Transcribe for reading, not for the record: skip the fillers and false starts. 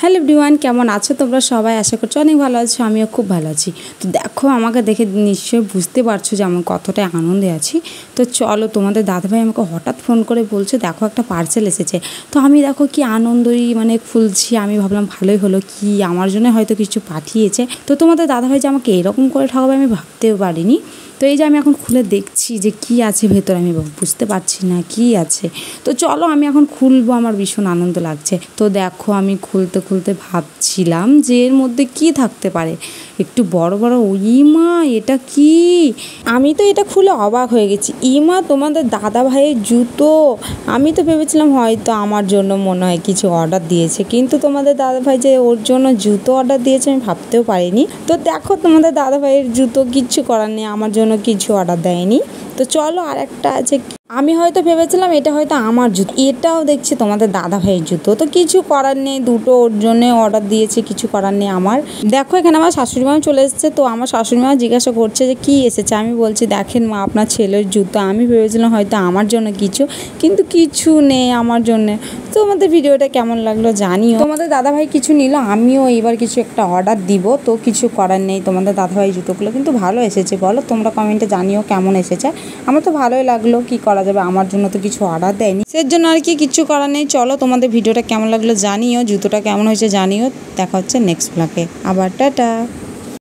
Hello everyone, কেমন আছো তোমরা সবাই? আশা করছি অনেক ভালো আছো, আমিও খুব ভালো আছি। তো দেখো, আমাকে দেখে নিশ্চয়ই বুঝতে পারছো যে আমি কতটা আনন্দে আছি। তো চলো, তোমাদের দাদাভাই আমাকে হঠাৎ ফোন করে বলছে দেখো একটা পার্সেল এসেছে। তো আমি দেখো কি আনন্দই খুলছি। আমি ভাবলাম ভালোই হলো, কি আমার জন্য হয়তো কিছু পাঠিয়েছে। তো তোমাদের দাদাভাই যে আমাকে এরকম করে ঠকাবে আমি ভাবতেও পারিনি। তো এই যে আমি এখন খুলে দেখছি যে কি আছে ভেতরে, আমি বুঝতে পারছি না কি আছে। তো চলো আমি এখন খুলবো, আমার ভীষণ আনন্দ লাগছে। তো দেখো, আমি খুলতে খুলতে ভাবছিলাম যে এর মধ্যে কি থাকতে পারে। একটু বড় বড় ইমা, এটা কি? আমি তো এটা খুলে অবাক হয়ে গেছি। ইমা, তোমাদের দাদা ভাইয়ের জুতো! আমি তো ভেবেছিলাম হয়তো আমার জন্য মনে হয় কিছু অর্ডার দিয়েছে, কিন্তু তোমাদের দাদা ভাই যে ওর জন্য জুতো অর্ডার দিয়েছে আমি ভাবতেও পারিনি। তো দেখো, তোমাদের দাদা ভাইয়ের জুতো, কিচ্ছু করার নেই, আমার জন্য কিছু অর্ডার দেয়নি। তো চলো, আর একটা আছে। আমি হয়তো ভেবেছিলাম এটা হয়তো আমার জুতো, এটাও দেখছি তোমাদের দাদা ভাইয়ের জুতো। তো কিছু করার নেই, দুটো ওর জন্য অর্ডার দিয়েছে, কিছু করার নেই আমার। দেখো, এখানে আমার শাশুড়ি মা চলে এসেছে। তো আমার শাশুড়ি মা জিজ্ঞাসা করছে যে কি এসেছে। আমি বলছি দেখেন মা, আপনার ছেলের জুতো। আমি ভেবেছিলাম হয়তো আমার জন্য কিছু, কিন্তু কিছু নেই আমার জন্যে। তো আমাদের ভিডিওটা কেমন লাগলো জানিও। তোমাদের দাদাভাই কিছু নিল, আমিও এবার কিছু একটা অর্ডার দিব। তো কিছু করার নেই, তোমাদের দাদাভাই জুতোগুলো কিন্তু ভালো এসেছে। বলো তোমরা কমেন্টে জানিও কেমন এসেছে। আমার তো ভালোই লাগলো, কি করা যাবে, আমার জন্য তো কিছু অর্ডার দেয়নি, সেই জন্য আর কি কিছু করার নেই। চলো, তোমাদের ভিডিওটা কেমন লাগলো জানিও, জুতোটা কেমন হয়েছে জানিও। দেখা হচ্ছে নেক্সট ব্লগে। আবার টাটা।